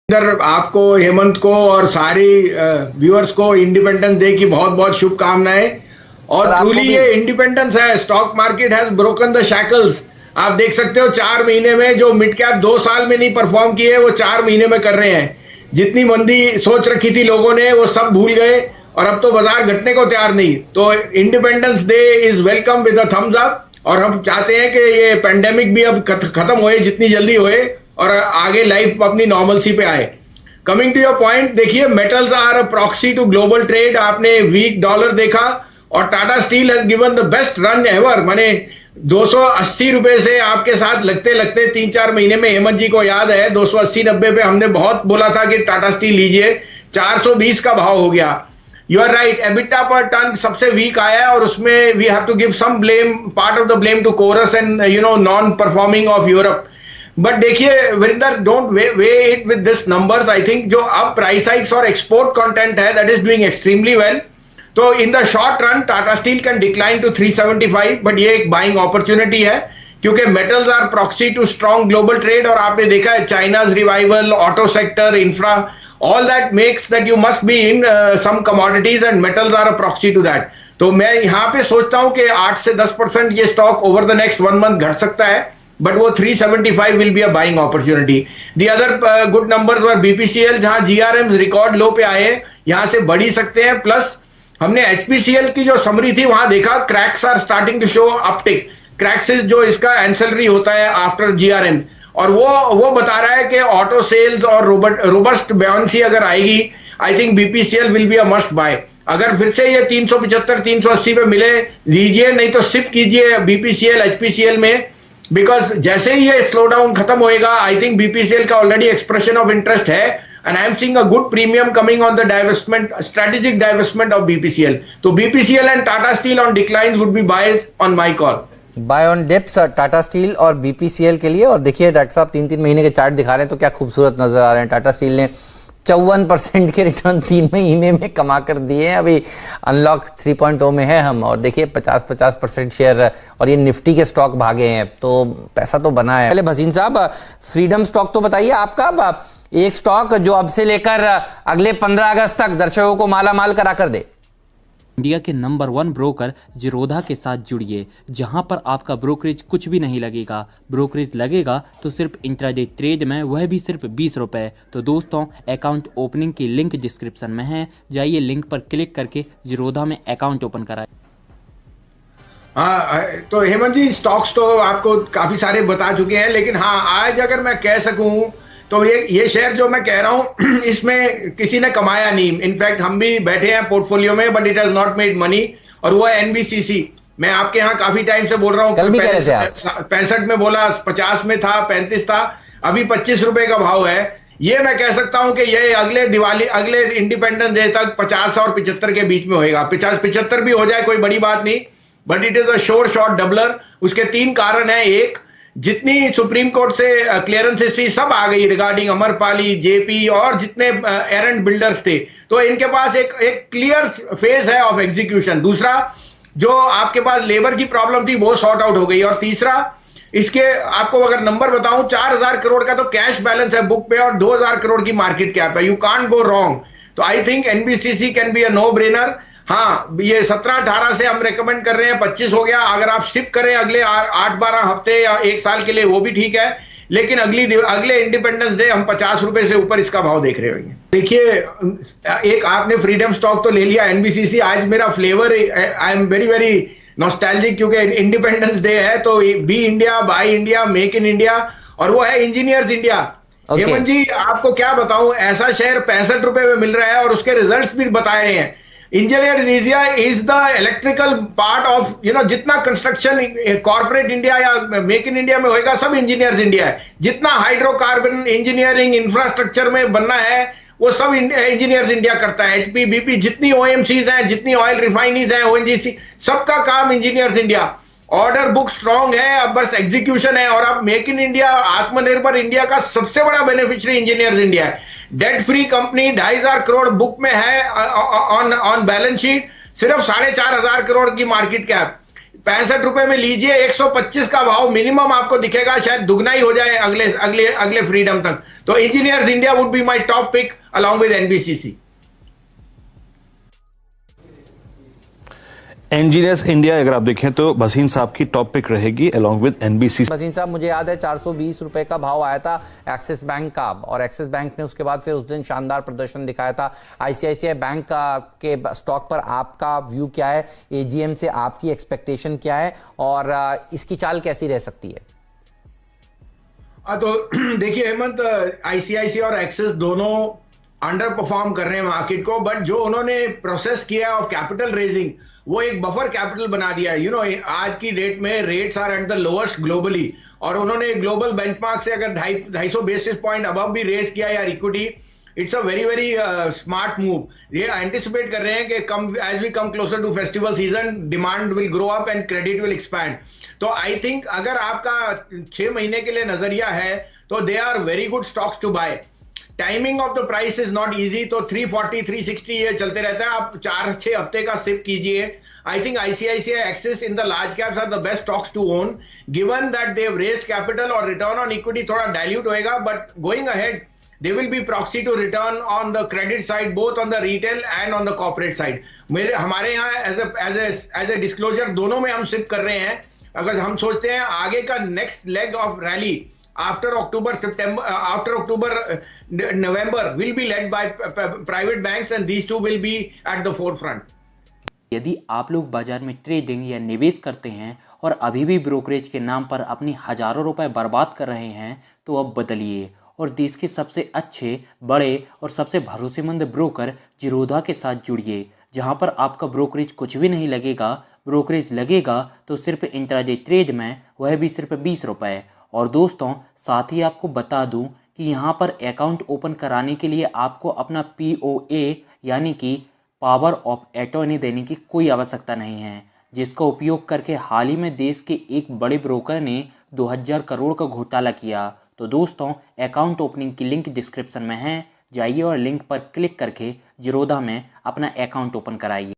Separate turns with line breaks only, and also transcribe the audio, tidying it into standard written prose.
इधर आपको, हेमंत को और सारी व्यूअर्स को इंडिपेंडेंस डे की बहुत बहुत शुभकामनाएं। और ट्रूली ये इंडिपेंडेंस है, stock market has broken the shackles. आप देख सकते हो 4 महीने में जो मिड कैप 2 साल में नहीं परफॉर्म किए वो 4 महीने में कर रहे हैं। जितनी मंदी सोच रखी थी लोगों ने वो सब भूल गए और अब तो बाजार घटने को तैयार नहीं। तो independence day is welcome with a thumbs up. और हम चाहते हैं कि ये पेंडेमिक भी अब खत्म होए, जितनी जल्दी होए और आगे लाइफ अपनी नॉर्मलसी पे आए। कमिंग टू योर पॉइंट, देखिए metals are a proxy to global trade. आपने वीक डॉलर देखा और Tata steel has given the best run ever. माने 280 रुपए से आपके साथ लगते लगते 3-4 महीने में, हेमंत जी को याद है 280-90 पे हमने बहुत बोला था कि टाटा स्टील लीजिए, 420 का भाव हो गया। You are right, EBITDA per ton सबसे वीक आया है और उसमें we have to give some blame, part of the blame to Corus and non performing of Europe. But देखिए Virendra, don't weigh it with this numbers. I think जो अब price hikes और export content है that is doing extremely well. तो in the short run Tata Steel can decline to 375, but ये एक buying opportunity है क्योंकि metals are proxy to strong global trade. और आपने देखा है China's revival, auto sector, infra, all that makes that you must be in some commodities and metals are a proxy to that. तो मैं यहां पे सोचता हूं कि 8 से 10% ये stock over the next 1 month घट सकता है, बट वो 375 will be a buying opportunity. The other good numbers were BPCL, जहां जीआरएम रिकॉर्ड लो पे आए, यहां से बढ़ ही सकते हैं। प्लस हमने एचपीसीएल की जो समरी थी वहां देखा cracks are starting to show uptick. Cracks जो इसका एंसेलरी होता है आफ्टर जीआरएम, और वो बता रहा है कि ऑटो सेल्स और रोबस्ट बायंसी अगर आएगी, आई think BPCL will be a must buy. अगर फिर से ये 375-380 पे मिले लीजिए, नहीं तो शिफ्ट कीजिए बीपीसीएल एचपीसीएल में, बिकॉज जैसे ही ये स्लो डाउन खत्म होएगा आई थिंक बीपीसीएल का ऑलरेडी एक्सप्रेशन ऑफ इंटरेस्ट है and I am seeing a good premium coming on the divestment, strategic divestment of BPCL. तो BPCL and Tata Steel on decline would be buys on my call.
Buy on dips Tata Steel और BPCL के लिए। और देखिए doctor साहब 3-3 महीने के chart दिखा रहे हैं तो क्या खूबसूरत नजर आ रहे हैं। टाटा स्टील ने 54% के रिटर्न 3 महीने में कमा कर दिए हैं। अभी अनलॉक 3.0 में है हम, और देखिए 50% शेयर और ये निफ्टी के स्टॉक भागे हैं, तो पैसा तो बना है। पहले भसीन साहब फ्रीडम स्टॉक तो बताइए आपका, एक स्टॉक जो अब से लेकर अगले 15 अगस्त तक दर्शकों को माला माल करा कर दे।
इंडिया के नंबर 1 ब्रोकर जिरोधा के साथ जुड़िए, जहां पर आपका ब्रोकरेज कुछ भी नहीं लगेगा। ब्रोकरेज लगेगा तो सिर्फ इंट्राडे ट्रेड में, वह भी सिर्फ 20 रुपए। तो दोस्तों, अकाउंट ओपनिंग की लिंक डिस्क्रिप्शन में है, जाइए लिंक पर क्लिक करके जिरोधा में अकाउंट ओपन कराएं।
हाँ, तो हेमंत जी स्टॉक्स तो आपको काफी सारे बता चुके हैं, लेकिन हाँ आज अगर मैं कह सकूं तो ये शेयर जो मैं कह रहा हूं इसमें किसी ने कमाया नहीं। इनफैक्ट हम भी बैठे हैं पोर्टफोलियो में, but it has not made money, और वो है एनबीसीसी। मैं आपके यहाँ काफी टाइम से बोल रहा हूँ, 65 में बोला, 50 में था, 35 था, अभी 25 रुपए का भाव है। ये मैं कह सकता हूं कि ये अगले दिवाली, अगले इंडिपेंडेंस डे तक 50 और 75 के बीच में होएगा। 50-75 भी हो जाए कोई बड़ी बात नहीं, but it is a sure shot doubler. उसके 3 कारण है। एक, जितनी सुप्रीम कोर्ट से क्लियरेंसेस थी सब आ गई रिगार्डिंग अमरपाली, जेपी और जितने एरेंट बिल्डर्स थे, तो इनके पास एक क्लियर फेज है ऑफ एग्जीक्यूशन। दूसरा, जो आपके पास लेबर की प्रॉब्लम थी वो सॉर्ट आउट हो गई। और तीसरा, इसके आपको अगर नंबर बताऊं, 4000 करोड़ का तो कैश बैलेंस है बुक पे और 2000 करोड़ की मार्केट कैप है। You can't go wrong. तो I think NBCC can be a no brainer. हाँ, ये 17-18 से हम रेकमेंड कर रहे हैं, 25 हो गया। अगर आप शिफ्ट करें अगले 8-12 हफ्ते या 1 साल के लिए वो भी ठीक है, लेकिन अगले इंडिपेंडेंस डे हम 50 रुपए से ऊपर इसका भाव देख रहे होंगे। देखिए, एक आपने फ्रीडम स्टॉक तो ले लिया, एनबीसीसी। आज मेरा flavour, I am very very nostalgic, क्योंकि इंडिपेंडेंस डे है तो be India, buy India, make in India, और वो है इंजीनियर्स इंडिया। हेमंत जी आपको क्या बताऊं, ऐसा शेयर 65 रुपए में मिल रहा है और उसके रिजल्ट्स भी बताए रहे हैं। Engineers India is the electrical part of जितना कंस्ट्रक्शन कॉर्पोरेट इंडिया या मेक इन इंडिया में होएगा सब इंजीनियर्स इंडिया है। जितना हाइड्रोकार्बन इंजीनियरिंग इंफ्रास्ट्रक्चर में बनना है वो सब इंजीनियर्स इंडिया करता है। एचपी, बीपी, जितनी ओएमसीज हैं, जितनी ऑयल रिफाइनरीज हैं, ओएनजीसी, सबका काम engineers India. Order book strong है, अब बस एग्जीक्यूशन है। और अब मेक इन इंडिया, आत्मनिर्भर इंडिया का सबसे बड़ा बेनिफिशियरी इंजीनियर्स इंडिया है। Debt free company 2500 crore book में है ऑन बैलेंस शीट, सिर्फ 4500 करोड़ की मार्केट कैप। ₹65 में लीजिए, 125 का भाव मिनिमम आपको दिखेगा, शायद दुगना ही हो जाए अगले अगले अगले फ्रीडम तक। तो engineers India would be my top pick along with NBCC.
Engineers India अगर आप देखें तो भसीन साहब की टॉप पिक रहेगी अलॉन्ग विद एनबीसीसी।
भसीन साहब, मुझे याद है 420 रुपए का भाव आया था एक्सिस बैंक का, और एक्सिस बैंक ने उसके बाद फिर उस दिन शानदार प्रदर्शन दिखाया था। आईसीआईसीआई बैंक के स्टॉक पर आपका व्यू क्या है? एजीएम से आपकी एक्सपेक्टेशन क्या है, और इसकी चाल कैसी रह सकती है?
तो देखिए हेमंत, आईसीआईसी और एक्सिस दोनों अंडर परफॉर्म कर रहे हैं मार्केट को, बट जो उन्होंने प्रोसेस किया ऑफ कैपिटल रेजिंग, वो एक बफर कैपिटल बना दिया है। आज की डेट में rates are at the lowest globally, और उन्होंने ग्लोबल बेंचमार्क से अगर 250 बेसिस पॉइंट अबव भी रेज किया यार equity, it's a very very smart move. ये एंटिसिपेट कर रहे हैं कि as we come closer to festival season, demand will grow up and credit will expand. तो आई थिंक अगर आपका 6 महीने के लिए नजरिया है तो they are very good stocks to buy. Timing of the price is not easy, तो 340 360 ये चलते रहता है। आप 4-6 हफ्ते का सिप कीजिए। I think ICICI Axis in the large caps are the best stocks to own, given that they have raised capital, और रिटर्न ऑन इक्विटी थोड़ा डाइल्यूट होएगा, but going ahead they will be proxy to return on the credit side, both on the retail and on the corporate side. हमारे यहाँ as a disclosure दोनों में हम SIP कर रहे हैं। अगर हम सोचते हैं आगे का next leg of rally after October November will be led by private banks, and these two will be at the forefront.
यदि आप लोग बाजार में ट्रेडिंग या निवेश करते हैं और अभी भी ब्रोकरेज के नाम पर अपनी हजारों रुपए बर्बाद कर रहे हैं, तो अब बदलिए और देश के सबसे अच्छे, बड़े और सबसे भरोसेमंद ब्रोकर जिरोधा के साथ जुड़िए, जहां पर आपका ब्रोकरेज कुछ भी नहीं लगेगा। ब्रोकरेज लगेगा तो सिर्फ इंट्राडे ट्रेड में, वह भी सिर्फ 20 रुपये। और दोस्तों, साथ ही आपको बता दूं कि यहां पर अकाउंट ओपन कराने के लिए आपको अपना POA यानी कि पावर ऑफ अटॉर्नी देने की कोई आवश्यकता नहीं है, जिसका उपयोग करके हाल ही में देश के एक बड़े ब्रोकर ने 2000 करोड़ का घोटाला किया। तो दोस्तों, अकाउंट ओपनिंग की लिंक डिस्क्रिप्शन में है, जाइए और लिंक पर क्लिक करके जिरोधा में अपना अकाउंट ओपन कराइए।